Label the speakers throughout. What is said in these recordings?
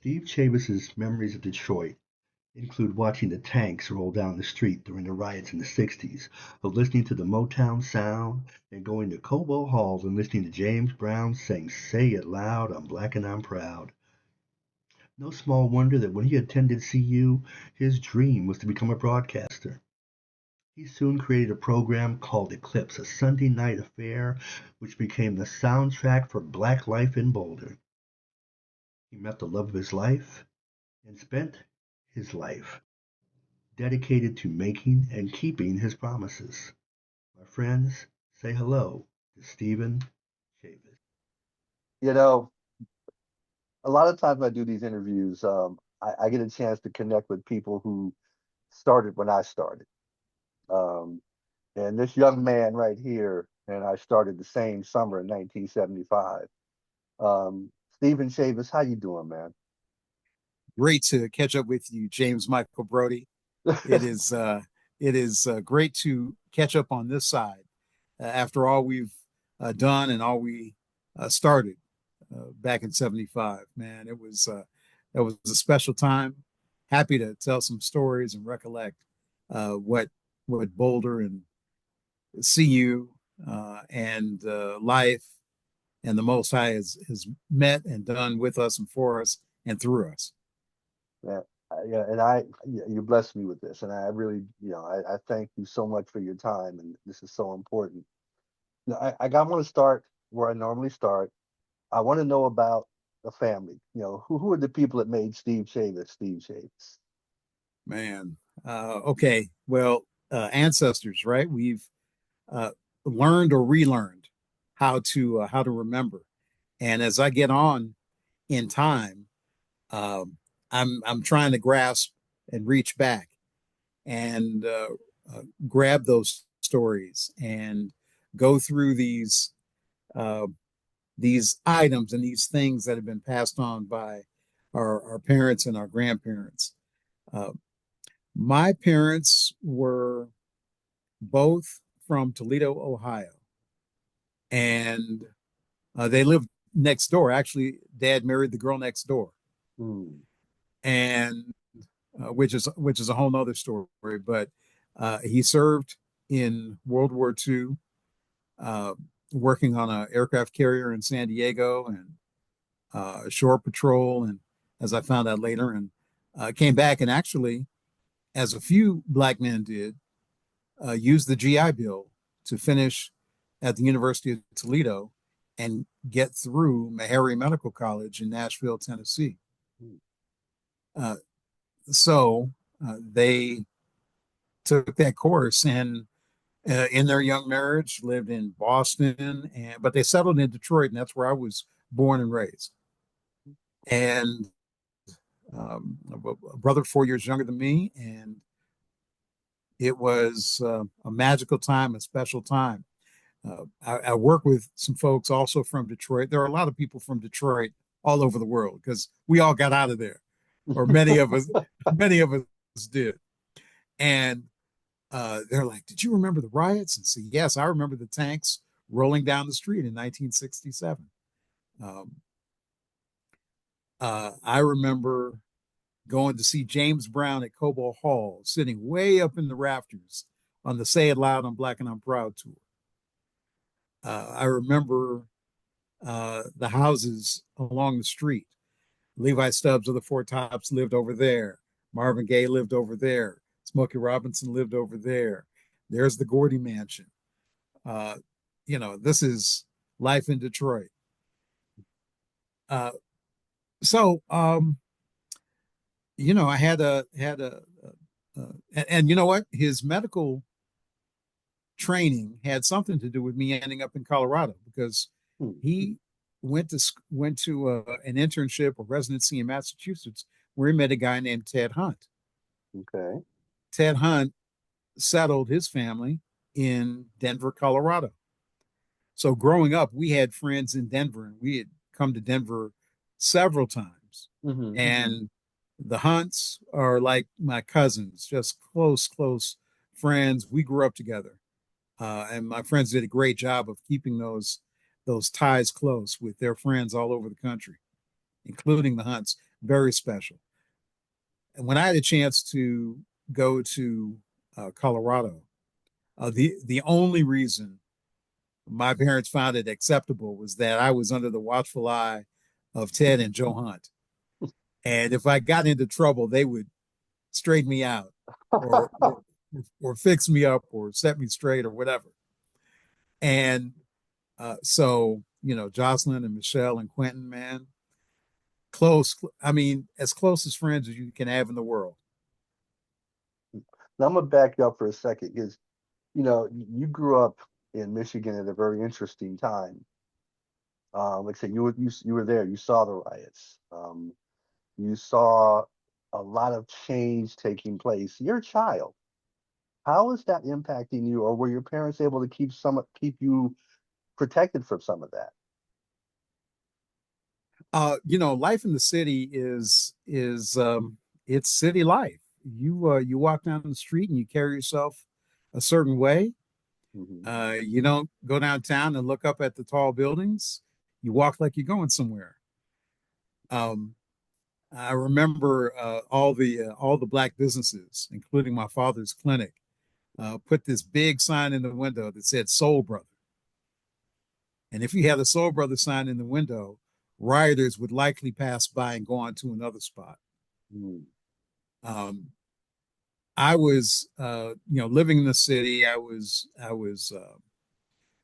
Speaker 1: Steve Chavis's memories of Detroit include watching the tanks roll down the street during the riots in the 60s, of listening to the Motown sound, and going to Cobo Hall and listening to James Brown sing Say It Loud, I'm Black and I'm Proud. No small wonder that when he attended CU, his dream was to become a broadcaster. He soon created a program called Eclipse, a Sunday night affair, which became the soundtrack for Black life in Boulder. He met the love of his life and spent his life dedicated to making and keeping his promises. My friends, say hello to Stephen Chavis.
Speaker 2: You know, a lot of times I do these interviews, I get a chance to connect with people who started when I started. Um, and this young man right here, and I started the same summer in 1975. Stephen Chavis, how you doing, man?
Speaker 3: Great to catch up with you, James Michael Brody. It is great to catch up on this side after all we've done and all we started back in '75. Man, that was a special time. Happy to tell some stories and recollect what Boulder and CU and life and the Most High has met and done with us and for us and through us.
Speaker 2: Yeah, yeah, and you blessed me with this, and I really, I thank you so much for your time, and this is so important. I want to start where I normally start. I want to know about the family. Who are the people that made Steve Chavis Steve Chavis?
Speaker 3: Man, okay. Well, ancestors, right? We've uh, learned or relearned how to remember. And as I get on in time, um, I'm trying to grasp and reach back and grab those stories and go through uh, these items and these things that have been passed on by our parents and our grandparents. Uh, my parents were both from Toledo, Ohio, and they lived next door. Actually, Dad married the girl next door,
Speaker 2: Hmm.
Speaker 3: and which is a whole nother story. But he served in World War II, uh, working on an aircraft carrier in San Diego and shore patrol, and as I found out later, and came back and actually, as a few black men did, used the GI Bill to finish at the University of Toledo and get through Meharry Medical College in Nashville, Tennessee. Uh, so they took that course and in their young marriage lived in Boston, but they settled in Detroit, and that's where I was born and raised. And a brother 4 years younger than me, and it was a magical time, a special time. I work with some folks also from Detroit. There are a lot of people from Detroit all over the world because we all got out of there, or many of us did. And they're like, "Did you remember the riots?" And say, "Yes, I remember the tanks rolling down the street in 1967." Um, I remember going to see James Brown at Cobo Hall, sitting way up in the rafters on the Say It Loud, I'm Black and I'm Proud tour. I remember the houses along the street. Levi Stubbs of the Four Tops lived over there. Marvin Gaye lived over there. Smokey Robinson lived over there. There's the Gordy Mansion. Uh, this is life in Detroit. Uh, so I and you know what? His medical training had something to do with me ending up in Colorado because
Speaker 2: Hmm.
Speaker 3: he went to an internship or residency in Massachusetts where he met a guy named Ted Hunt.
Speaker 2: Okay.
Speaker 3: Ted Hunt settled his family in Denver, Colorado. So growing up, we had friends in Denver, and we had come to Denver several times.
Speaker 2: Hmm.
Speaker 3: And the Hunts are like my cousins, just close friends. We grew up together, and my friends did a great job of keeping those ties close with their friends all over the country, including the Hunts. very special. And when I had a chance to go to Colorado, the only reason my parents found it acceptable was that I was under the watchful eye of Ted and Joe Hunt. And if I got into trouble, they would straighten me out or fix me up or set me straight or whatever. And so, Jocelyn and Michelle and Quentin, man, close. I mean, as close as friends as you can have in the world.
Speaker 2: Now I'm gonna back you up for a second because you grew up in Michigan at a very interesting time. Like I said, you were there. You saw the riots. You saw a lot of change taking place. You're a child. How is that impacting you, or were your parents able to keep you protected from some of that?
Speaker 3: Life in the city is it's city life. You walk down the street and you carry yourself a certain way.
Speaker 2: Hmm.
Speaker 3: You don't go downtown and look up at the tall buildings. You walk like you're going somewhere. Um, I remember all the black businesses, including my father's clinic, put this big sign in the window that said "Soul Brother." And if you had a Soul Brother sign in the window, rioters would likely pass by and go on to another spot.
Speaker 2: Mm.
Speaker 3: Um, I was, living in the city. I was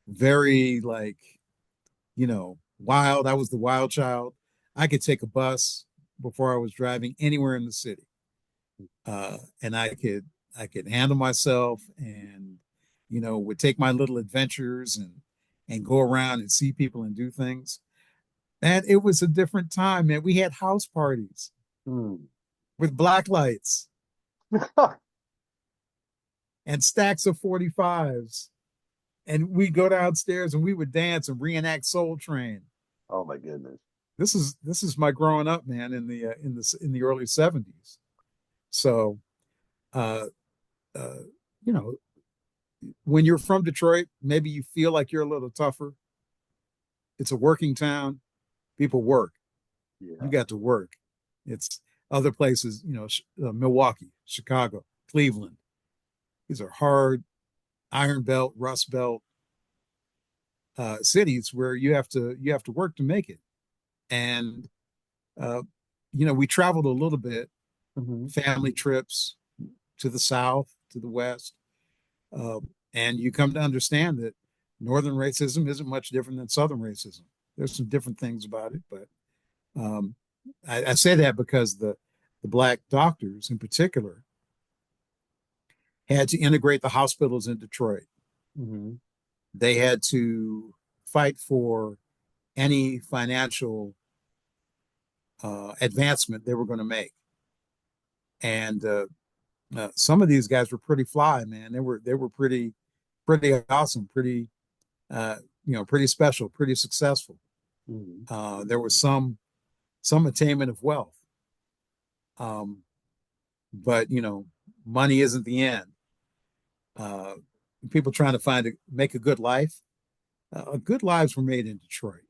Speaker 3: very like, wild. I was the wild child. I could take a bus before I was driving anywhere in the city, and I could handle myself, and would take my little adventures and go around and see people and do things. And it was a different time, man. We had house parties
Speaker 2: Mm.
Speaker 3: with black lights and stacks of 45s. And we'd go downstairs and we would dance and reenact Soul Train.
Speaker 2: Oh my goodness.
Speaker 3: This is my growing up, man, in the early 70s. So uh uh you know, when you're from Detroit, maybe you feel like you're a little tougher. It's a working town. People work. You
Speaker 2: Yeah.
Speaker 3: got to work. It's other places, Milwaukee, Chicago, Cleveland. These are hard iron belt, rust belt cities where you have to work to make it. And uh, we traveled a little bit,
Speaker 2: Hmm.
Speaker 3: family trips to the south, to the west, uh, and you come to understand that northern racism isn't much different than southern racism. There's some different things about it, but um, I say that because the black doctors, in particular, had to integrate the hospitals in Detroit.
Speaker 2: Hmm.
Speaker 3: They had to fight for any financial advancement they were going to make. And some of these guys were pretty fly, man. They were pretty awesome, pretty special, pretty successful.
Speaker 2: Hmm.
Speaker 3: There was some attainment of wealth, um, but money isn't the end. Uh, People trying to make a good life. Good lives were made in Detroit.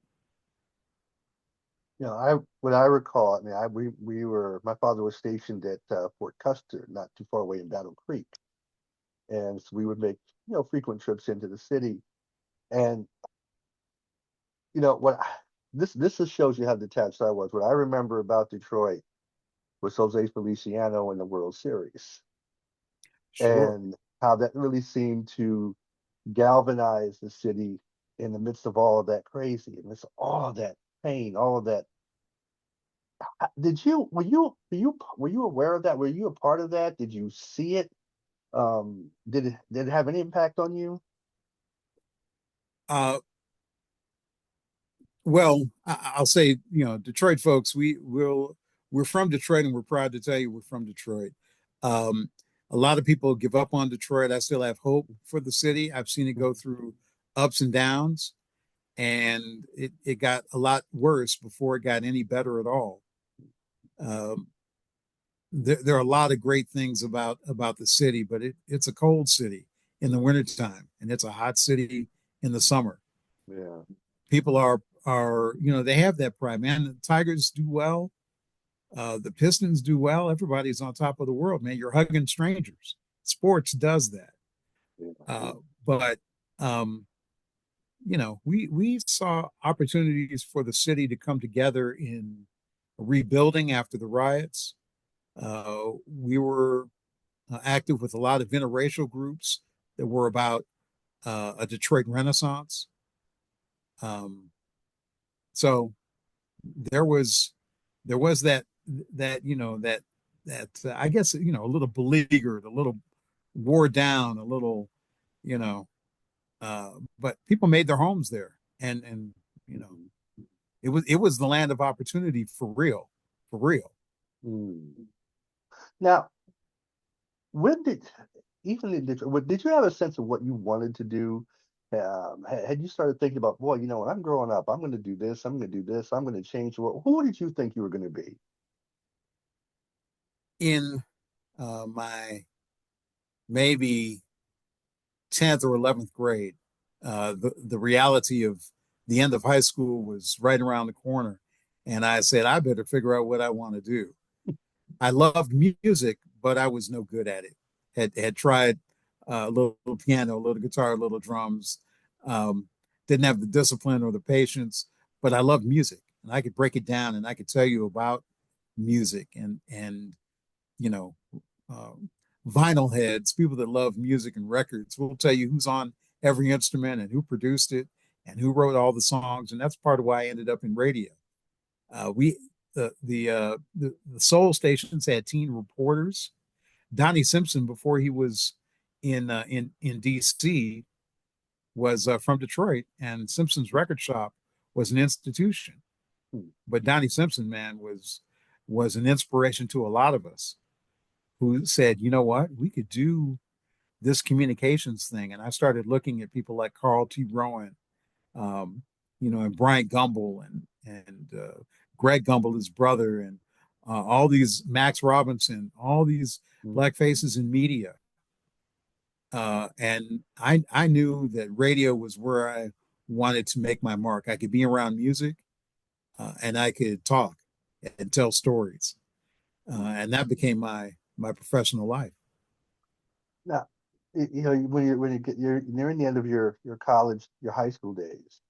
Speaker 2: What I recall, I mean, my father was stationed at Fort Custer, not too far away in Battle Creek, and so we would make frequent trips into the city. And what this just shows you how detached I was. What I remember about Detroit was Jose Feliciano in the World Series,
Speaker 3: Sure.
Speaker 2: and how that really seemed to galvanize the city in the midst of all of that crazy, and it's all of that pain, all of that. Did you were you aware of that? Were you a part of that? Did you see it? Did it have any impact on you?
Speaker 3: Uh, well, I'll say, Detroit folks, we're from Detroit and we're proud to tell you we're from Detroit. Um, a lot of people give up on Detroit. I still have hope for the city. I've seen it go through ups and downs, and it got a lot worse before it got any better at all. Um, there are a lot of great things about the city, but it's a cold city in the wintertime, and it's a hot city in the summer.
Speaker 2: Yeah.
Speaker 3: People are they have that pride, man. The Tigers do well. The Pistons do well. Everybody's on top of the world, man. You're hugging strangers. Sports does that.
Speaker 2: Yeah.
Speaker 3: But we saw opportunities for the city to come together in rebuilding after the riots. We were active with a lot of interracial groups that were about a Detroit Renaissance. So there was that I guess a little beleaguered, a little wore down, a little you know, but people made their homes there, and you know it was the land of opportunity for real, for real.
Speaker 2: Mm. Now, when did even in Detroit, did you have a sense of what you wanted to do? Had you started thinking about, boy, when I'm growing up, I'm going to do this, I'm going to do this, I'm going to change the world. Who did you think you were going to be?
Speaker 3: In my maybe 10th or 11th grade, the reality of the end of high school was right around the corner, and I said I better figure out what I want to do. I loved music, but I was no good at it. Had tried a little piano, a little guitar, a little drums. Um, didn't have the discipline or the patience, but I loved music, and I could break it down, and I could tell you about music, and you know, uh, vinyl heads, people that love music and records, will tell you who's on every instrument and who produced it and who wrote all the songs, and that's part of why I ended up in radio. We the soul stations had teen reporters. Donnie Simpson, before he was in DC, was from Detroit, and Simpson's record shop was an institution.
Speaker 2: Hmm.
Speaker 3: But Donnie Simpson, man, was an inspiration to a lot of us who said, you know what, we could do this communications thing. And I started looking at people like Carl T. Rowan, and Bryant Gumbel and Greg Gumbel, his brother, and all these Max Robinson, all these black faces in media. And I knew that radio was where I wanted to make my mark. I could be around music, and I could talk and tell stories, and that became my professional life.
Speaker 2: Now, when you're nearing the end of your college, your high school days,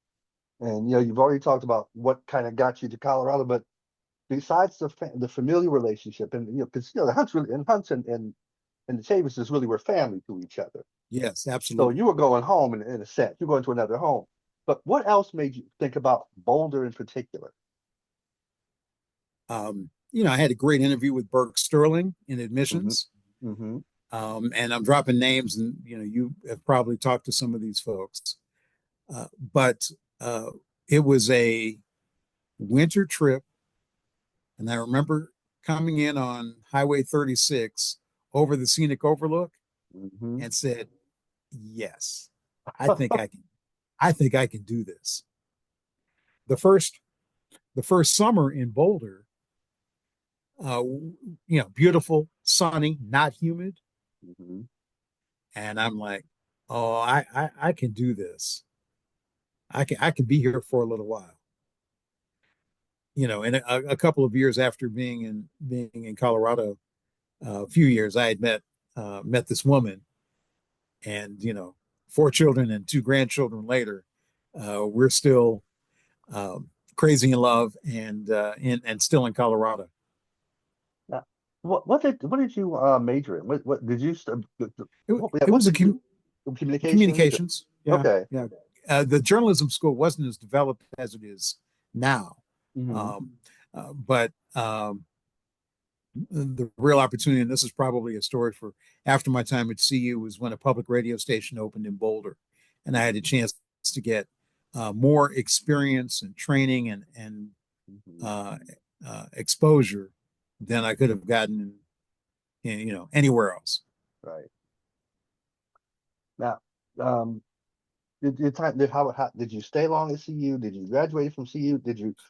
Speaker 2: and you've already talked about what kind of got you to Colorado, but besides the familial relationship, and because the Hunts and the Chavises really were family to each other.
Speaker 3: Yes,
Speaker 2: So
Speaker 3: absolutely.
Speaker 2: you were going home in a sense. You're going to another home. But what else made you think about Boulder in particular?
Speaker 3: I had a great interview with Burke Sterling in
Speaker 2: Mm-hmm.
Speaker 3: admissions.
Speaker 2: Mm-hmm.
Speaker 3: And I'm dropping names, and you have probably talked to some of these folks. But it was a winter trip, and I remember coming in on Highway 36 over the scenic overlook
Speaker 2: Mm-hmm.
Speaker 3: and said, "Yes, I think I can. I think I can do this." The first the first summer in Boulder, beautiful, sunny, not humid,
Speaker 2: Mm-hmm.
Speaker 3: and I'm like, "Oh, I can do this. I can be here for a little while." And a couple of years after being in Colorado, a few years, I had met this woman, and 4 children and 2 grandchildren later, we're still crazy in love and still in Colorado.
Speaker 2: Now, what did you major in? What did you
Speaker 3: It
Speaker 2: what
Speaker 3: was a
Speaker 2: did you communications?
Speaker 3: communications. Yeah,
Speaker 2: Okay.
Speaker 3: yeah. The journalism school wasn't as developed as it is now,
Speaker 2: Mm-hmm.
Speaker 3: um, but the real opportunity, and this is probably a story for after my time at CU, was when a public radio station opened in Boulder, and I had a chance to get more experience and training and
Speaker 2: Mm-hmm.
Speaker 3: uh, exposure than I could have gotten anywhere else.
Speaker 2: Right. Now, um, how did you stay long at CU? Did you graduate from CU?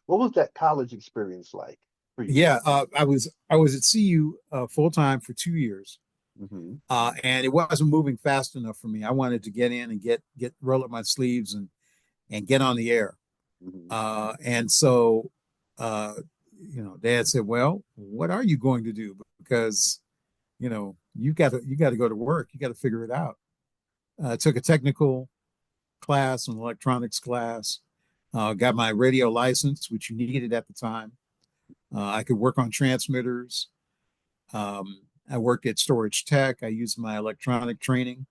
Speaker 2: What was that college experience like for you?
Speaker 3: Yeah, I was at CU full time for 2 years,
Speaker 2: Mm-hmm.
Speaker 3: and it wasn't moving fast enough for me. I wanted to get in and get roll up my sleeves and get on the air.
Speaker 2: Mm-hmm.
Speaker 3: And so uh, Dad said, "Well, what are you going to do? Because you got to go to work. You got to figure it out." I took a technical class, an electronics class. Got my radio license, which you needed at the time. I could work on transmitters. I worked at Storage Tech. I used my electronic training.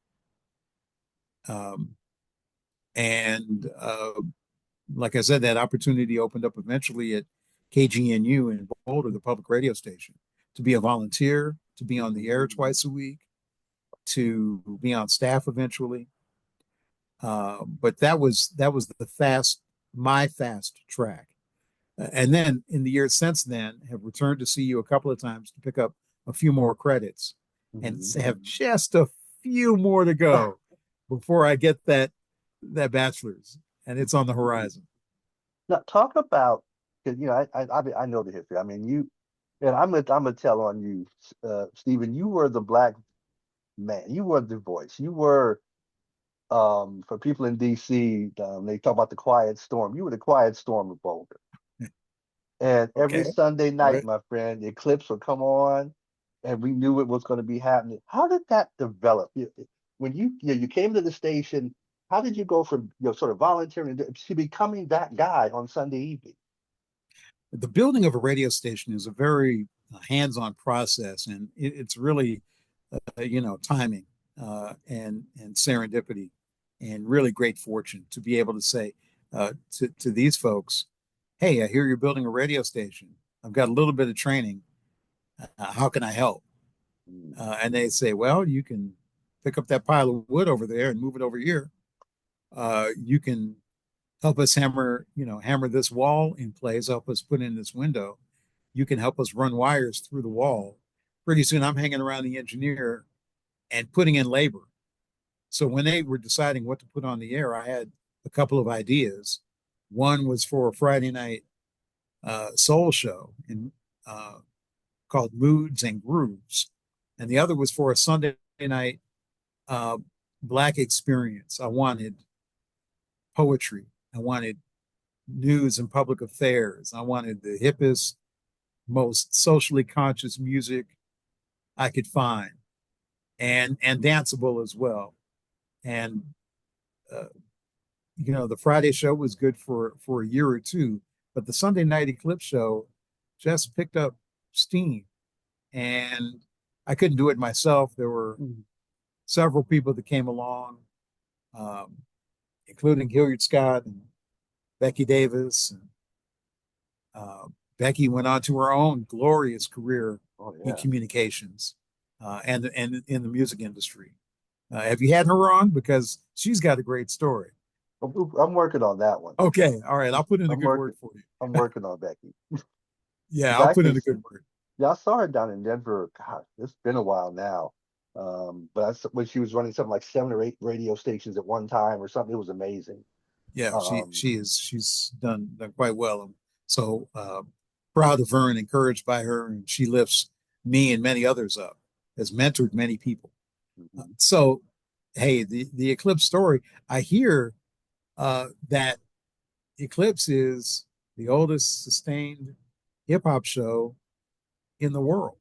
Speaker 3: Um, and like I said, that opportunity opened up eventually at KGNU in Boulder, the public radio station, to be a volunteer, to be on the air twice a week, to be on staff eventually. But that was my fast track. And then in the years since then, have returned to see you a couple of times to pick up a few more credits, and have just a few more to go before I get that bachelor's, and it's on the horizon.
Speaker 2: Now talk about, because I know the history. I mean, and I'm gonna tell on you, Stephen. You were the black man. You were the voice. You were for people in DC. They talk about the quiet storm. You were the quiet storm of Boulder. And every
Speaker 3: Okay.
Speaker 2: Sunday
Speaker 3: All
Speaker 2: night,
Speaker 3: right.
Speaker 2: my friend, the Eclipse would come on, and we knew it was going to be happening. How did that develop? When you came to the station, how did you go from sort of volunteering to becoming that guy on Sunday evening?
Speaker 3: The building of a radio station is a very hands-on process, and it's really, timing and serendipity, and really great fortune to be able to say to these folks, "Hey, I hear you're building a radio station. I've got a little bit of training. How can I help?"
Speaker 2: Mm.
Speaker 3: And they say, "Well, you can pick up that pile of wood over there and move it over here. You can help us hammer this wall in place, help us put in this window. You can help us run wires through the wall." Pretty soon I'm hanging around the engineer and putting in labor. So when they were deciding what to put on the air, I had a couple of ideas. One was for a Friday night soul show uh, called Moods and Grooves, and the other was for a Sunday night uh, Black experience. I wanted poetry. I wanted news and public affairs. I wanted the hippest, most socially conscious music I could find, and danceable as well. And uh, the Friday show was good for a year or two, but the Sunday night Eclipse show just picked up steam, and I couldn't do it myself. There were
Speaker 2: Mm.
Speaker 3: several people that came along, um, including Hilliard Scott and Becky Davis. And Becky went on to her own glorious career
Speaker 2: Oh
Speaker 3: in
Speaker 2: yeah.
Speaker 3: communications and in the music industry. Have you had her on? Because she's got a great story.
Speaker 2: I'm working on that one.
Speaker 3: Okay, all right. I'll put in a
Speaker 2: I'm
Speaker 3: good
Speaker 2: working.
Speaker 3: word for you.
Speaker 2: I'm working on Becky.
Speaker 3: Yeah,
Speaker 2: It's
Speaker 3: I'll put
Speaker 2: actually,
Speaker 3: in a good word.
Speaker 2: yeah, I saw her down in Denver. God, it's been a while now. But when she was running something like 7 or 8 radio stations at one time or something, it was amazing.
Speaker 3: Yeah, she
Speaker 2: Um,
Speaker 3: she is she's done quite well. I'm so proud of her and encouraged by her, and she lifts me and many others up. Has mentored many people.
Speaker 2: mhm.
Speaker 3: So, hey, the Eclipse story. I hear that Eclipse is the oldest sustained hip hop show in the world.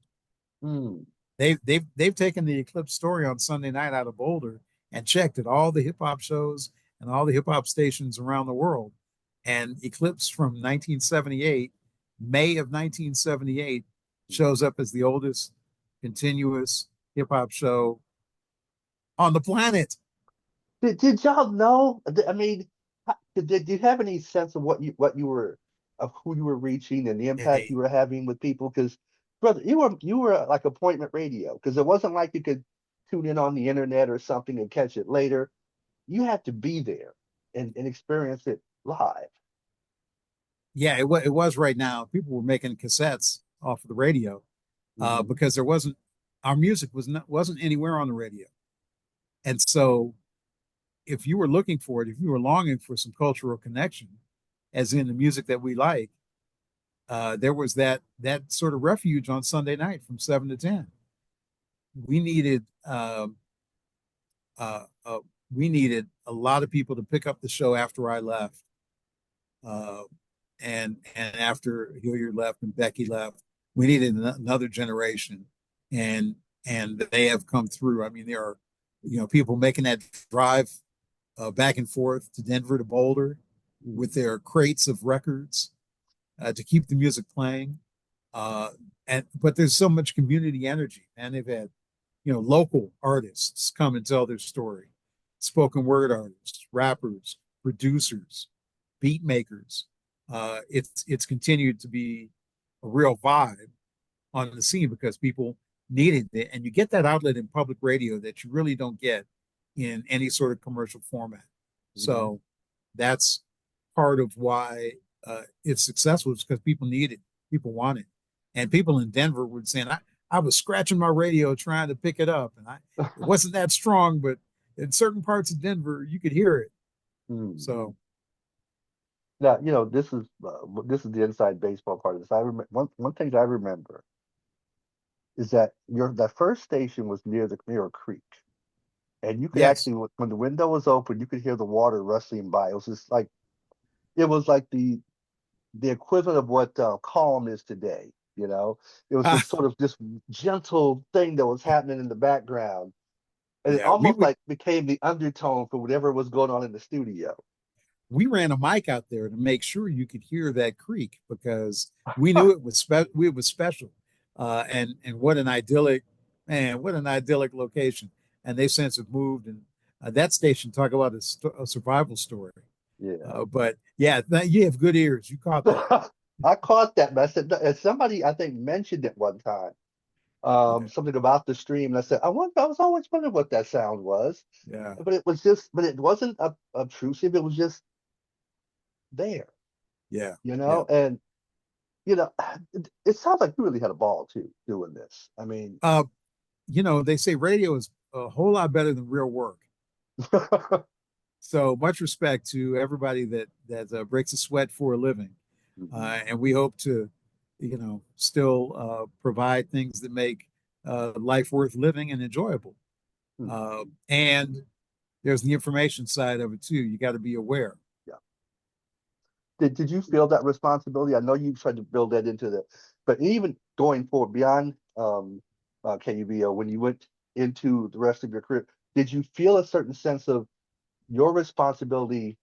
Speaker 2: Mm.
Speaker 3: They've taken the Eclipse story on Sunday night out of Boulder and checked at all the hip hop shows and all the hip hop stations around the world. And Eclipse from 1978, May of 1978, shows up as the oldest continuous hip hop show on the planet.
Speaker 2: Did y'all know? I mean, did you have any sense of what you were of who you were reaching and the impact
Speaker 3: Hey,
Speaker 2: you were having with people? Because brother, you were like appointment radio because it wasn't like you could tune in on the internet or something and catch it later. You had to be there and experience it live.
Speaker 3: yeah, it was right now. People were making cassettes off of the radio
Speaker 2: Hmm.
Speaker 3: because there wasn't our music wasn't anywhere on the radio, and so if you were looking for it, if you were longing for some cultural connection, as in the music that we like, there was that sort of refuge on Sunday night from 7 to 10. We needed uh, uh, we needed a lot of people to pick up the show after I left, uh, and after Hilliard left and Becky left, we needed another generation, and they have come through. I mean, there are, people making that drive back and forth to Denver to Boulder with their crates of records to keep the music playing. But there's so much community energy, and they've had, local artists come and tell their story, spoken word artists, rappers, producers, beat makers. It's continued to be a real vibe on the scene because people needed it, and you get that outlet in public radio that you really don't get in any sort of commercial format. Mm-hmm. So that's part of why it's successful, is because people need it, people want it, and people in Denver were saying, I was scratching my radio trying to pick it up, and it wasn't that strong, but in certain parts of Denver you could hear it. Mm-hmm. So
Speaker 2: now, this is the inside baseball part of this. I remember one thing I remember is that that first station was near a creek, and you could actually, when the window was open, you could hear the water rustling by. It was just like, the equivalent of what calm is today. It was this sort of this gentle thing that was happening in the background, and it almost like became the undertone for whatever was going on in the studio.
Speaker 3: We ran a mic out there to make sure you could hear that creek because we knew it was special. And what an idyllic location. And they since have moved, and that station, talk about a survival story.
Speaker 2: Yeah.
Speaker 3: But yeah, you have good ears. You caught that.
Speaker 2: I caught that. But I said, somebody I think mentioned it one time. Something about the stream, and I said, I was always wondering what that sound was.
Speaker 3: Yeah.
Speaker 2: But it wasn't obtrusive. It was just there.
Speaker 3: Yeah.
Speaker 2: And it sounds like you really had a ball too doing this. I mean,
Speaker 3: they say radio is a whole lot better than real work. So much respect to everybody that breaks a sweat for a living. Mm-hmm. And we hope to, still provide things that make life worth living and enjoyable. Mm-hmm. And there's the information side of it too. You got to be aware.
Speaker 2: Yeah. Did you feel that responsibility? I know you tried to build that into but even going forward beyond KUVO, when you went into the rest of your career, did you feel a certain sense of your responsibility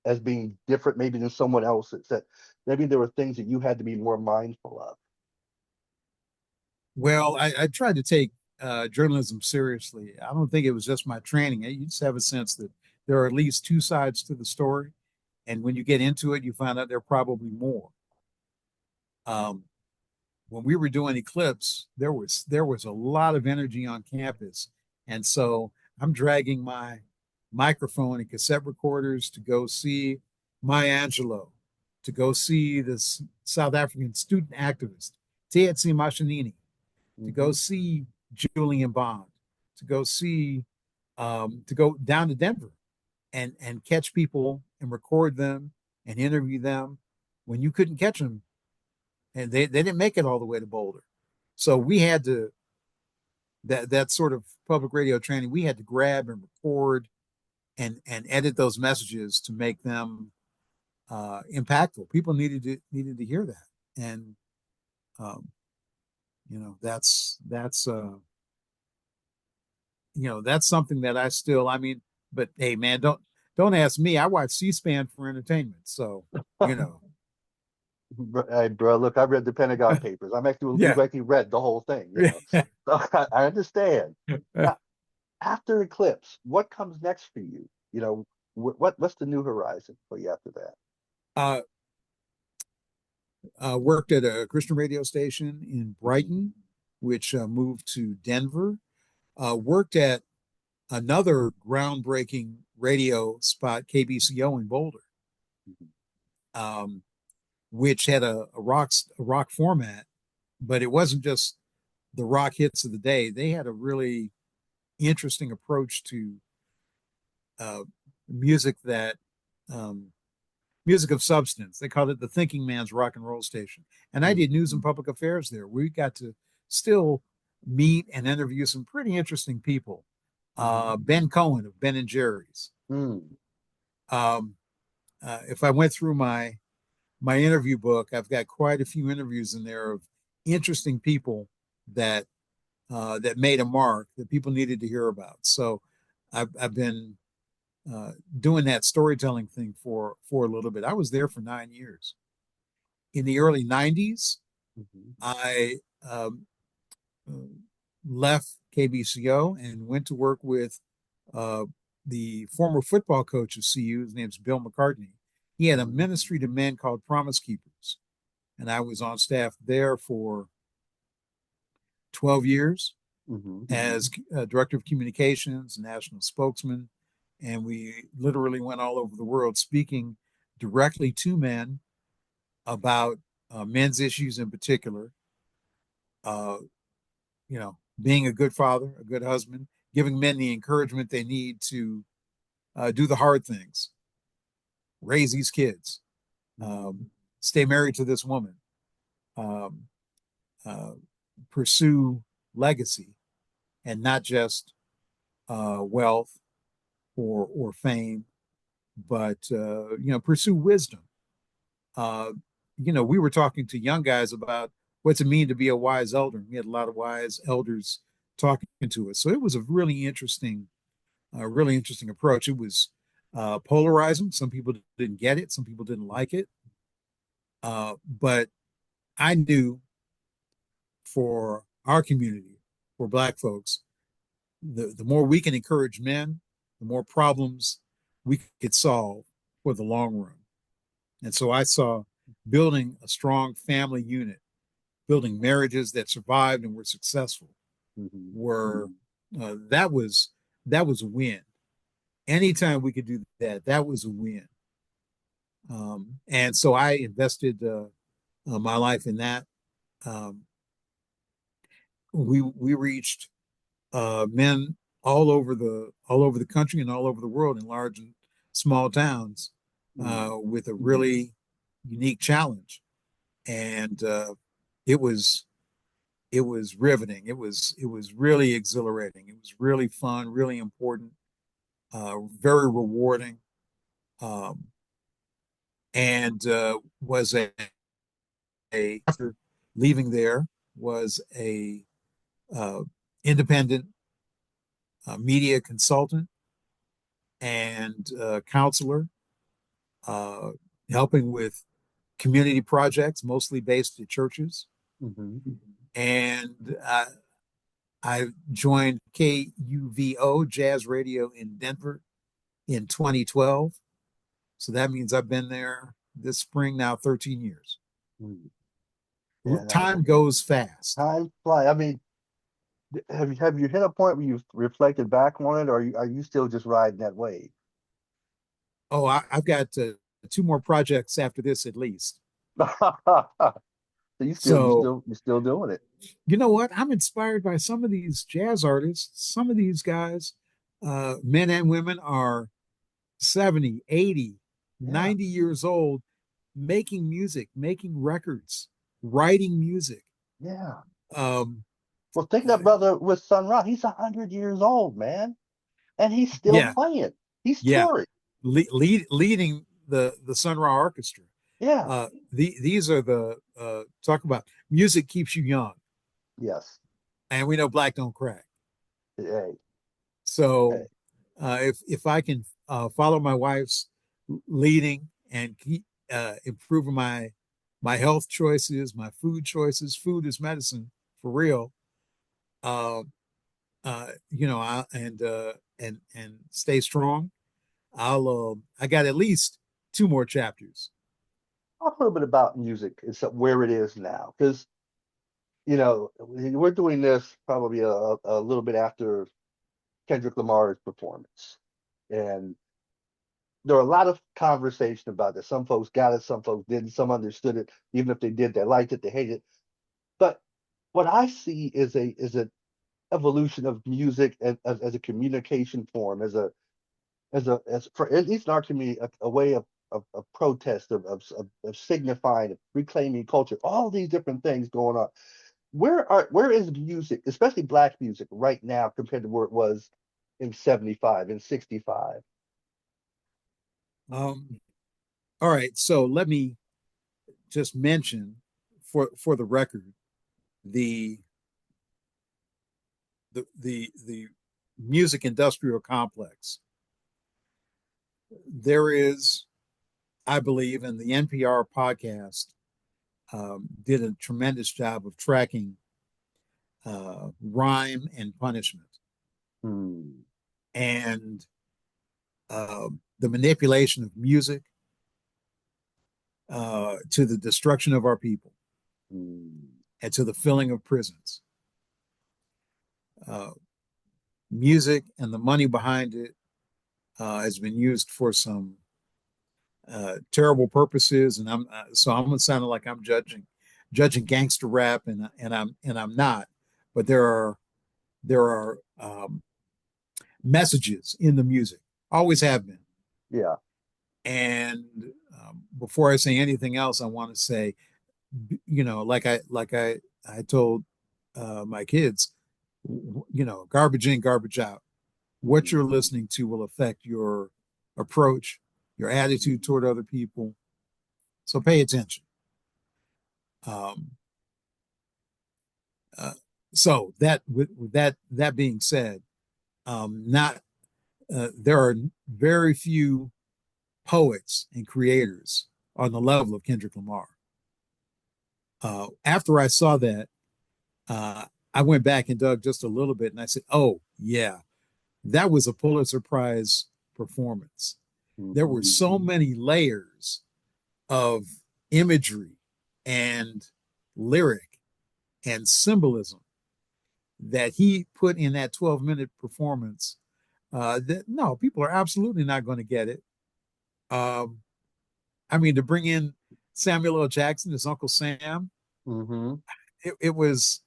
Speaker 2: as being different maybe than someone else's, that maybe there were things that you had to be more mindful of?
Speaker 3: Well, I tried to take journalism seriously. I don't think it was just my training. You just have a sense that there are at least two sides to the story, and when you get into it, you find out there are probably more. When we were doing Eclipse, there was a lot of energy on campus, and so I'm dragging my microphone and cassette recorders to go see Maya Angelou, to go see this South African student activist, Tetsi Mashinini, to go see Julian Bond, to go down to Denver and catch people and record them and interview them when you couldn't catch them. And they didn't make it all the way to Boulder. So we had to, that sort of public radio training, we had to grab and record and edit those messages to make them impactful. People needed to hear that. And, that's something that I still, but hey, man, don't ask me. I watch C-SPAN for entertainment. So,
Speaker 2: Hey, bro, look, I read the Pentagon Papers. We've actually read the whole thing, So I understand. Now, after Eclipse, what comes next for you? What's the new horizon for you after that?
Speaker 3: Worked at a Christian radio station in Brighton, which moved to Denver. Worked at another groundbreaking radio spot, KBCO in Boulder, which had a rock format, but it wasn't just the rock hits of the day. They had a really interesting approach to music music of substance. They called it the thinking man's rock and roll station. And I did news and public affairs there. We got to still meet and interview some pretty interesting people. Ben Cohen of Ben and Jerry's. If I went through my my interview book, I've got quite a few interviews in there of interesting people that that made a mark that people needed to hear about. So I've been doing that storytelling thing for a little bit. I was there for 9 years. In the early '90s,
Speaker 2: Mhm.
Speaker 3: I uh, left KBCO and went to work with uh, the former football coach of CU. His name's Bill McCartney. He had a
Speaker 2: Mhm.
Speaker 3: ministry to men called Promise Keepers, and I was on staff there for 12 years
Speaker 2: Mhm.
Speaker 3: as director of communications, national spokesman, and we literally went all over the world speaking directly to men about men's issues in particular. Uh, being a good father, a good husband, giving men the encouragement they need to do the hard things, raise these kids,
Speaker 2: Mhm.
Speaker 3: um, stay married to this woman, um, uh, pursue legacy, and not just wealth or fame, but pursue wisdom. Uh, we were talking to young guys about what's it mean to be a wise elder. We had a lot of wise elders talking to us, so it was a really interesting approach. It was polarizing. Some people didn't get it. Some people didn't like it. But I knew for our community, for Black folks, the more we can encourage men, the more problems we could solve for the long run. And so I saw building a strong family unit, building marriages that survived and were successful,
Speaker 2: Mhm.
Speaker 3: were that was a win. Anytime we could do that, that was a win. And so I invested my life in that. Um, we reached men all over the country and all over the world in large and small towns
Speaker 2: Mhm.
Speaker 3: with a really unique challenge, and it was it was riveting. It was really exhilarating. It was really fun, really important, very rewarding, um, and was after leaving there was a uh, independent media consultant and counselor, uh, helping with community projects, mostly based at churches.
Speaker 2: Mhm.
Speaker 3: And I joined KUVO Jazz Radio in Denver in 2012. So that means I've been there this spring now 13 years.
Speaker 2: Mhm. Yeah,
Speaker 3: Time goes fast.
Speaker 2: time fly. I mean, have you hit a point where you've reflected back on it, or are you still just riding that wave?
Speaker 3: Oh, I've got two more projects after this at least.
Speaker 2: So you still you
Speaker 3: So
Speaker 2: still you're still doing it.
Speaker 3: you know what? I'm inspired by some of these jazz artists. Some of these guys, men and women, are 70, 80,
Speaker 2: Yeah,
Speaker 3: 90 years old, making music, making records, writing music.
Speaker 2: yeah.
Speaker 3: Um,
Speaker 2: Well, think
Speaker 3: uh,
Speaker 2: that brother with Sun Ra. He's 100 years old, man, and he's still
Speaker 3: yeah,
Speaker 2: playing. He's
Speaker 3: yeah.
Speaker 2: touring.
Speaker 3: Leading the Sun Ra Orchestra.
Speaker 2: Yeah.
Speaker 3: These are the talk about music keeps you young,
Speaker 2: Yes.
Speaker 3: and we know black don't crack.
Speaker 2: Hey.
Speaker 3: So
Speaker 2: Hey.
Speaker 3: if I can follow my wife's leading and keep improving my health choices, my food choices, food is medicine for real. Uh, and stay strong. I got at least two more chapters.
Speaker 2: Talk a little bit about music and where it is now, because we're doing this probably a little bit after Kendrick Lamar's performance, and there are a lot of conversation about this. Some folks got it, some folks didn't, some understood it. Even if they did, they liked it, they hated it. But what I see is a evolution of music as a communication form, as for at least in our community, a way of protest, of signifying, of reclaiming culture, all these different things going on. Where is music, especially black music, right now compared to where it was in 75, in 65?
Speaker 3: Um, all right, so just mention for the record the the music industrial complex. There is, I believe, and the NPR podcast did a tremendous job of tracking rhyme and punishment and the manipulation of music to the destruction of our people and to the filling of prisons. Music and the money behind it has been used for some terrible purposes, and I'm sounding like I'm judging gangster rap, and I'm not, but there are messages in the music, always have been.
Speaker 2: Yeah.
Speaker 3: And before I say anything else, I want to say, like I told my kids, garbage in, garbage out. What you're listening to will affect your approach, your attitude toward other people. So pay attention. So that with that being said, not there are very few poets and creators on the level of Kendrick Lamar. After I saw that, I went back and dug just a little bit, and I said, "Oh yeah, that was a Pulitzer Prize performance." There were so many layers of imagery and lyric and symbolism that he put in that 12-minute performance that no, people are absolutely not going to get it. I mean, to bring in Samuel L. Jackson as Uncle Sam, it was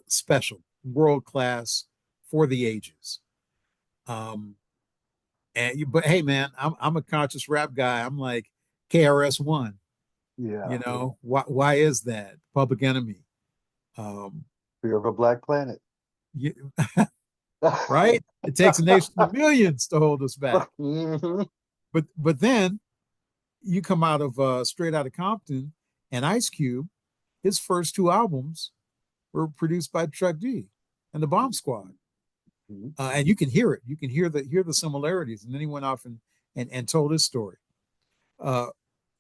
Speaker 3: special, world class, for the ages. But hey, man, I'm a conscious rap guy. I'm like KRS-One.
Speaker 2: Yeah.
Speaker 3: Why is that? Public Enemy.
Speaker 2: Fear of a Black Planet.
Speaker 3: Yeah, right? It takes a nation of millions to hold us back. But then you come out of Straight Outta Compton, and Ice Cube, his first two albums were produced by Chuck D and the Bomb Squad. And you can hear it. You can hear the similarities. And then he went off and told his story. Man,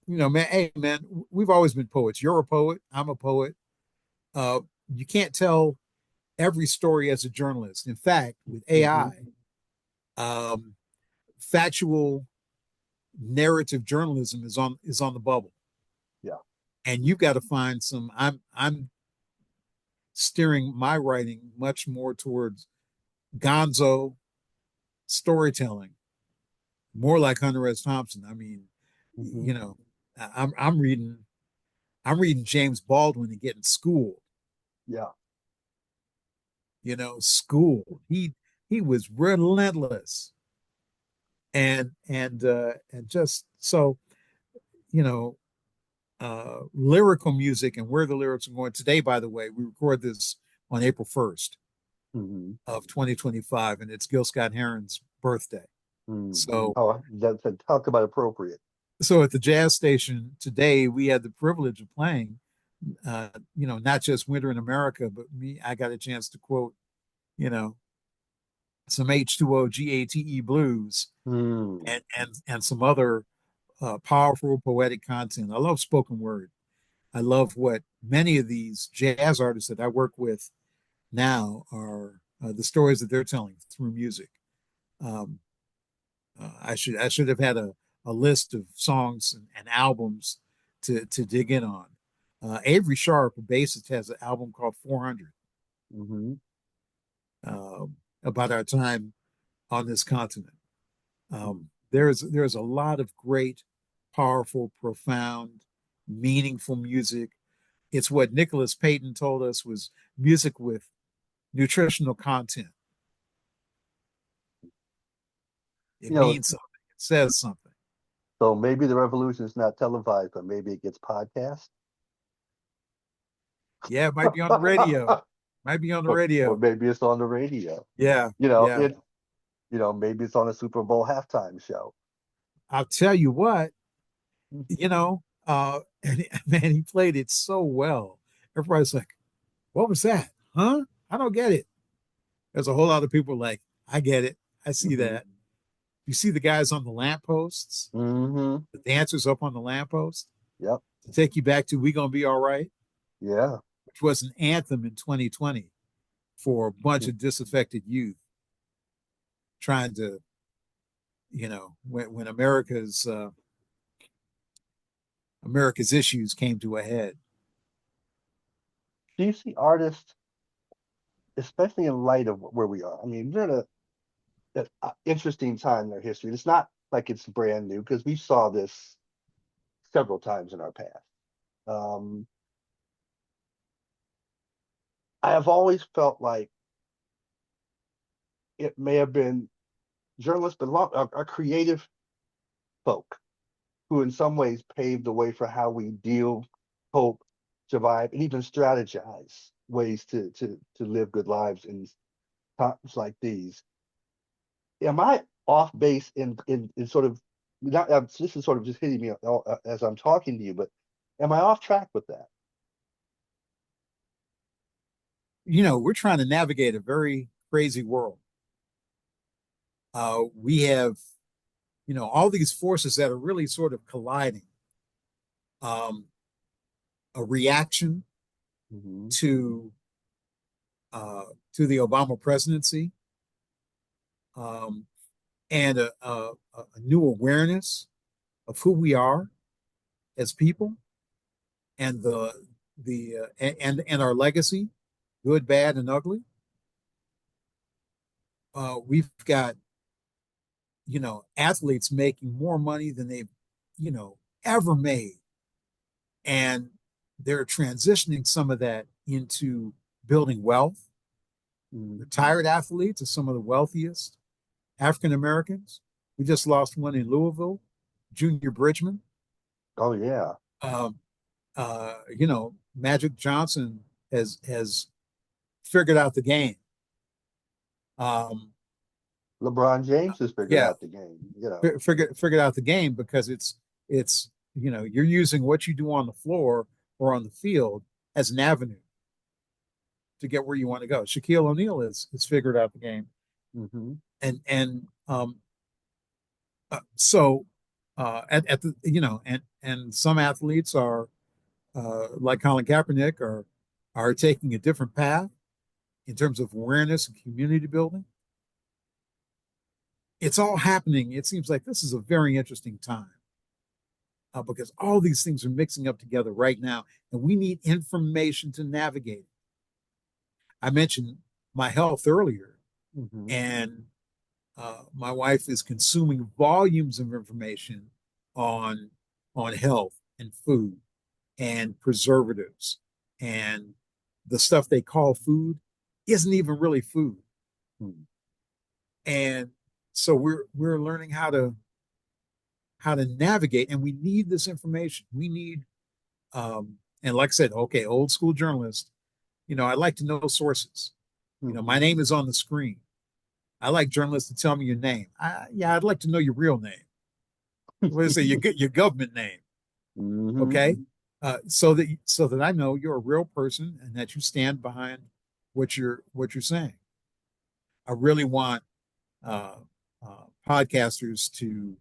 Speaker 3: hey, man, we've always been poets. You're a poet. I'm a poet. You can't tell every story as a journalist. In fact, with AI, factual narrative journalism is on the bubble.
Speaker 2: Yeah.
Speaker 3: And you've got to find some. I'm steering my writing much more towards gonzo storytelling, more like Hunter S. Thompson. I mean, I'm reading James Baldwin and getting schooled.
Speaker 2: Yeah.
Speaker 3: Schooled. He was relentless. And just so, lyrical music and where the lyrics are going today, by the way, we record this on April 1st of 2025, and it's Gil Scott-Heron's birthday. So
Speaker 2: talk about appropriate.
Speaker 3: So at the jazz station today, we had the privilege of playing, not just Winter in America, but I got a chance to quote, some H2O GATE blues and some other powerful poetic content. I love spoken word. I love what many of these jazz artists that I work with now are the stories that they're telling through music. I should have had a list of songs and albums to dig in on. Avery Sharp, a bassist, has an album called 400 about our time on this continent. There's a lot of great, powerful, profound, meaningful music. It's what Nicholas Payton told us was music with nutritional content. It means something. It says something.
Speaker 2: So maybe the revolution is not televised, but maybe it gets podcast.
Speaker 3: Yeah, it might be on the radio. Might be on the radio.
Speaker 2: Or maybe it's on the radio.
Speaker 3: Yeah.
Speaker 2: Maybe it's on a Super Bowl halftime show.
Speaker 3: I'll tell you what, you know, and man, he played it so well. Everybody's like, "What was that? Huh? I don't get it." There's a whole lot of people like, "I get it. I see
Speaker 2: Hmm.
Speaker 3: that." You see the guys on the lampposts,
Speaker 2: Hmm.
Speaker 3: the dancers up on the lamppost
Speaker 2: Yep.
Speaker 3: to take you back to "We Gonna Be All Right,"
Speaker 2: Yeah.
Speaker 3: which was an anthem in 2020 for a bunch of disaffected youth trying to, when America's issues came to a head.
Speaker 2: Do you see artists, especially in light of where we are? I mean, we're in a interesting time in our history. It's not like it's brand new because we saw this several times in our past. Um, I have always felt like it may have been journalists, but are creative folk who, in some ways, paved the way for how we deal, cope, survive, and even strategize ways to live good lives in times like these. Am I off base in sort of not? This is sort of just hitting me as I'm talking to you, but am I off track with that?
Speaker 3: We're trying to navigate a very crazy world. We have, all these forces that are really sort of colliding. Um, a reaction
Speaker 2: Hmm.
Speaker 3: to uh, to the Obama presidency, um, and a new awareness of who we are as people, and and our legacy, good, bad, and ugly. We've got athletes making more money than they've ever made, and they're transitioning some of that into building wealth.
Speaker 2: Hmm.
Speaker 3: Retired athletes are some of the wealthiest African Americans. We just lost one in Louisville, Junior Bridgman.
Speaker 2: Oh yeah,
Speaker 3: Um, Magic Johnson has figured out the game. Um,
Speaker 2: LeBron James has figured
Speaker 3: yeah,
Speaker 2: out the game. You know.
Speaker 3: figured out the game because it's you're using what you do on the floor or on the field as an avenue to get where you want to go. Shaquille O'Neal has figured out the game,
Speaker 2: Hmm.
Speaker 3: and so at the and some athletes are like Colin Kaepernick are taking a different path in terms of awareness and community building. It's all happening. It seems like this is a very interesting time because all these things are mixing up together right now, and we need information to navigate. I mentioned my health earlier,
Speaker 2: Hmm.
Speaker 3: and my wife is consuming volumes of information on health and food and preservatives, and the stuff they call food isn't even really food. And so we're learning how to navigate, and we need this information. We need and like I said, okay, old school journalist, I like to know sources. My
Speaker 2: Hmm.
Speaker 3: name is on the screen. I like journalists to tell me your name. Yeah, I'd like to know your real name. What is it? Your government name,
Speaker 2: Hmm.
Speaker 3: okay? So that I know you're a real person and that you stand behind what you're saying. I really want uh, podcasters to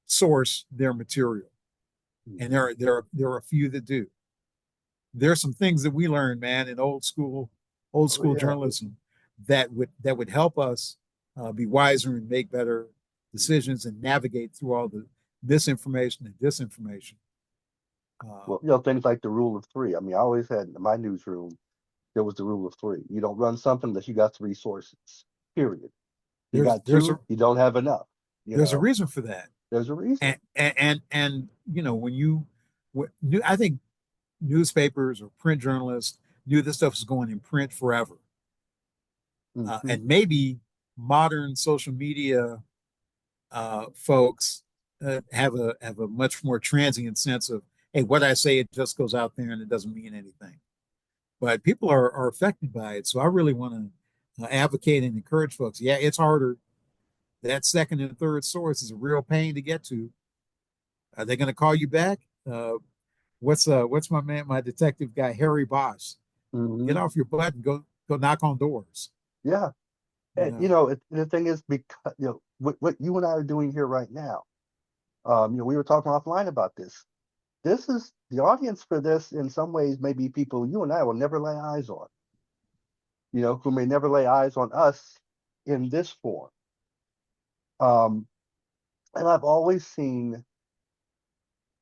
Speaker 3: source their material, and there are a few that do. There's some things that we learned, man, in old
Speaker 2: Oh
Speaker 3: school
Speaker 2: yeah.
Speaker 3: journalism that would help us be wiser and make better decisions and navigate through all the misinformation and disinformation.
Speaker 2: Well, things like the rule of three. I mean, I always had in my newsroom, there was the rule of three. You don't run something unless you got three sources, period. You
Speaker 3: there's
Speaker 2: got
Speaker 3: there's a
Speaker 2: two, you don't have enough. You
Speaker 3: there's a
Speaker 2: know,
Speaker 3: reason for that,
Speaker 2: there's a reason.
Speaker 3: and when I think newspapers or print journalists knew this stuff was going in print forever,
Speaker 2: Hmm.
Speaker 3: and maybe modern social media folks have a much more transient sense of, hey, what I say, it just goes out there and it doesn't mean anything. But people are affected by it, so I really want to advocate and encourage folks. Yeah, it's harder. That second and third source is a real pain to get to, Are they going to call you back? What's my detective guy, Harry Bosch? Get
Speaker 2: Hmm.
Speaker 3: off your butt and go knock on doors.
Speaker 2: Yeah.
Speaker 3: You
Speaker 2: And,
Speaker 3: know,
Speaker 2: the thing is, because, what you and I are doing here right now, we were talking offline about this. This is the audience for this in some ways may be people you and I will never lay eyes on, who may never lay eyes on us in this form. Um, and I've always seen,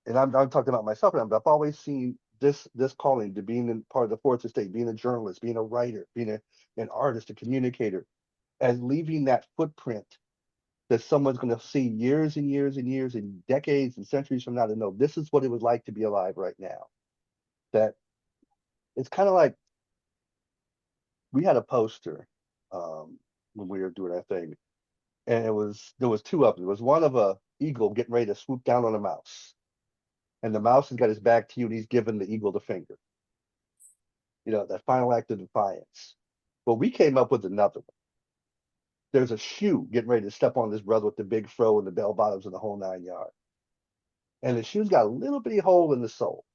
Speaker 2: and I'm talking about myself, but I've always seen this calling to being in part of the fourth estate, being a journalist, being a writer, being an artist, a communicator, as leaving that footprint that someone's going to see years and years and years and decades and centuries from now to know this is what it was like to be alive right now. That it's kind of like we had a poster when we were doing our thing, and there was two of them. There was one of a eagle getting ready to swoop down on a mouse, and the mouse has got his back to you, and he's giving the eagle the finger. That final act of defiance. Well, we came up with another one. There's a shoe getting ready to step on this brother with the big fro and the bell bottoms and the whole 9 yards. And the shoe's got a little bitty hole in the sole.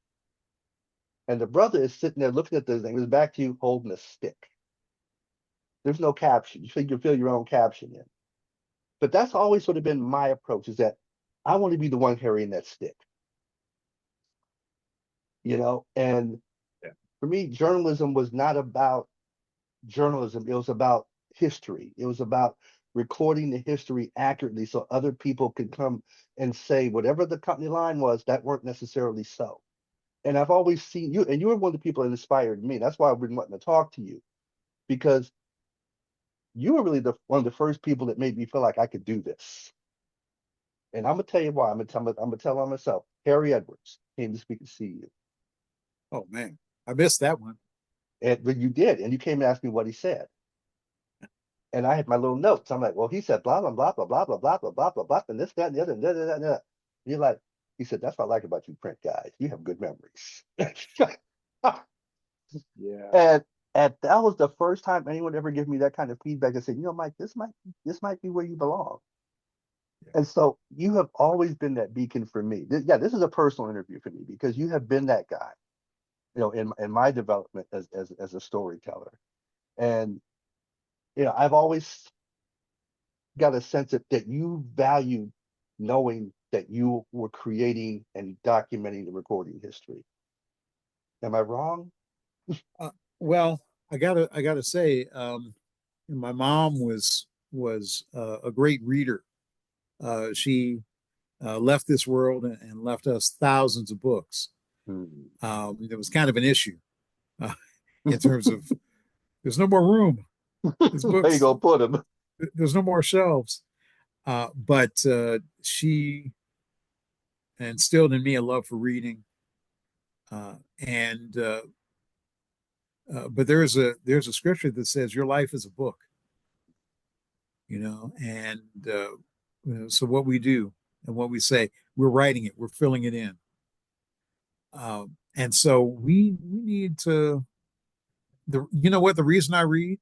Speaker 2: And the brother is sitting there looking at this thing, with his back to you, holding a stick. There's no caption. You can fill your own caption in. But that's always sort of been my approach, is that I want to be the one carrying that stick. And
Speaker 3: yeah.
Speaker 2: for me, journalism was not about journalism. It was about history. It was about recording the history accurately so other people could come and say whatever the company line was, that weren't necessarily so. And I've always seen you, and you were one of the people that inspired me. That's why I've been wanting to talk to you, because you were really one of the first people that made me feel like I could do this. And I'm gonna tell you why. I'm gonna tell on myself. Harry Edwards came to speak and see you,
Speaker 3: Oh man, I missed that one.
Speaker 2: but you did, and you came and asked me what he said. And I had my little notes. I'm like, well, he said blah blah blah blah blah blah blah blah blah blah blah, and this, that, and the other, and da, da, da, da. You're like, he said, that's what I like about you print guys. You have good memories.
Speaker 3: Yeah.
Speaker 2: And that was the first time anyone ever gave me that kind of feedback and said, Mike, this might be where you belong.
Speaker 3: Yeah.
Speaker 2: And so you have always been that beacon for me. This is a personal interview for me because you have been that guy, in my development as a storyteller. And I've always got a sense that you value knowing that you were creating and documenting the recording history. Am I wrong?
Speaker 3: Well, I gotta say, my mom was a great reader. She left this world and left us thousands of books.
Speaker 2: Hmm.
Speaker 3: It was kind of an issue uh, in terms of there's no more room. These
Speaker 2: Where you
Speaker 3: books,
Speaker 2: gonna put them?
Speaker 3: there's no more shelves. But she instilled in me a love for reading, and but there's a scripture that says your life is a book, and so what we do and what we say, we're writing it, we're filling it in, and so we need to. The reason I read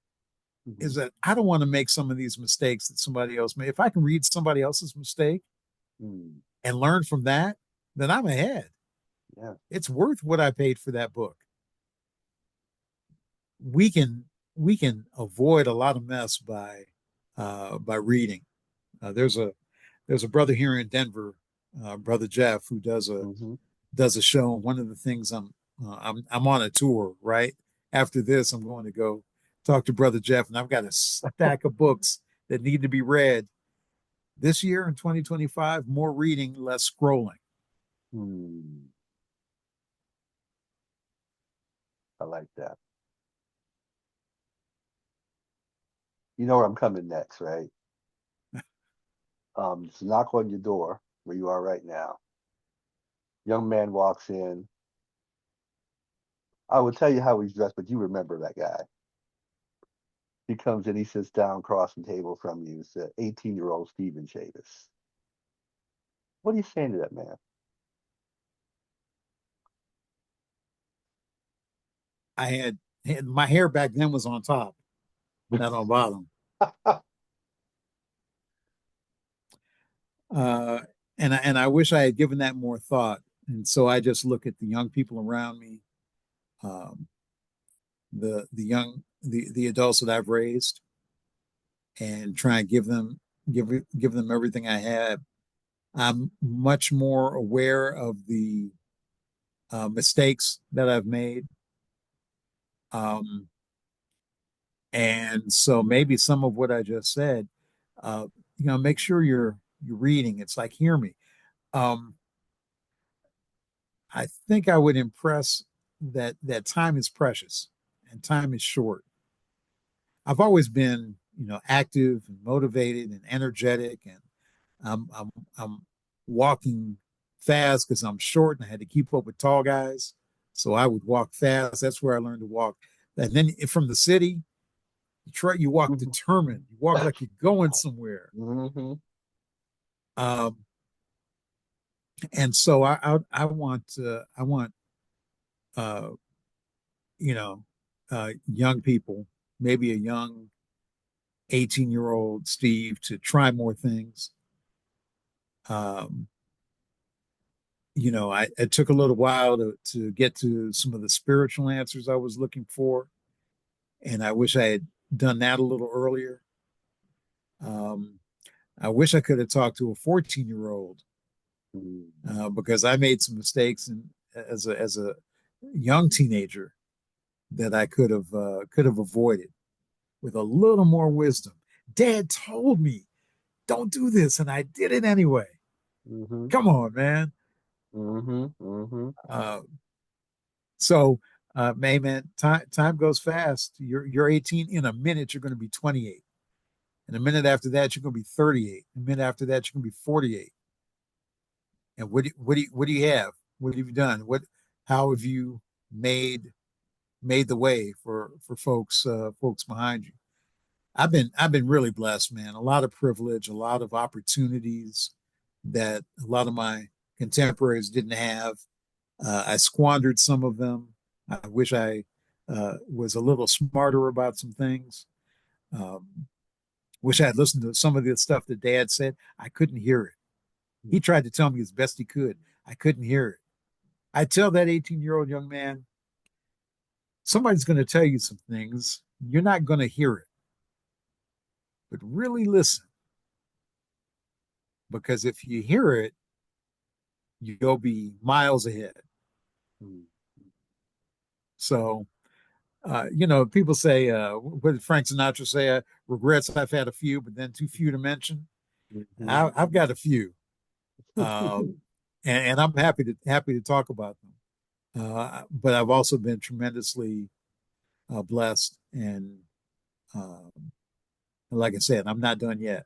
Speaker 3: is that I don't want to make some of these mistakes that somebody else made. If I can read somebody else's mistake
Speaker 2: Hmm.
Speaker 3: and learn from that, then I'm ahead.
Speaker 2: Yeah.
Speaker 3: It's worth what I paid for that book. We can avoid a lot of mess by reading. There's a brother here in Denver, brother Jeff, who
Speaker 2: Hmm.
Speaker 3: does a show. One of the things I'm on a tour right after this. I'm going to go talk to brother Jeff, and I've got a stack of books that need to be read this year in 2025. More reading, less scrolling.
Speaker 2: Hmm. I like that. You know where I'm coming next, right? Just knock on your door where you are right now. Young man walks in. I will tell you how he's dressed, but you remember that guy. He comes in, he sits down across the table from you. It's 18-year-old Stephen Chavis. What are you saying to that man?
Speaker 3: I had my hair back then was on top, not on bottom. Uh, and I wish I had given that more thought. And so I just look at the young people around me, um, the adults that I've raised, and try and give them everything I have. I'm much more aware of the mistakes that I've made. Um, and so maybe some of what I just said, uh, make sure you're reading. It's like, hear me. Um, I think I would impress that time is precious and time is short. I've always been, active and motivated and energetic, and I'm walking fast because I'm short and I had to keep up with tall guys. So I would walk fast. That's where I learned to walk. And then from the city, Detroit, you walk determined. You walk like you're going somewhere.
Speaker 2: Mm-hmm.
Speaker 3: Um, and so I want uh, young people, maybe a young 18-year-old Steve, to try more things. Um, it took a little while to get to some of the spiritual answers I was looking for, and I wish I had done that a little earlier. Um, I wish I could have talked to a 14-year-old because I made some mistakes as a young teenager that I could have avoided with a little more wisdom. Dad told me don't do this, and I did it anyway.
Speaker 2: Mm-hmm.
Speaker 3: Come on, man.
Speaker 2: Mm-hmm. Mm-hmm.
Speaker 3: Uh, so, man, time goes fast. You're 18. In a minute, you're going to be 28. And a minute after that, you're going to be 38. A minute after that, you're going to be 48. And what do you have? What have you done? How have you made the way for folks behind you? I've been really blessed, man. A lot of privilege, a lot of opportunities that a lot of my contemporaries didn't have. I squandered some of them. I wish I was a little smarter about some things. Um, wish I had listened to some of the stuff that Dad said. I couldn't hear it. He tried to tell me as best he could. I couldn't hear it. I tell that 18-year-old young man, somebody's going to tell you some things. You're not going to hear it, but really listen, because if you hear it, you'll be miles ahead. So, people say, what did Frank Sinatra say? Regrets, I've had a few, but then too few to mention.
Speaker 2: Mm-hmm.
Speaker 3: I've got a few, and I'm happy to talk about them. But I've also been tremendously blessed, and like I said, I'm not done yet.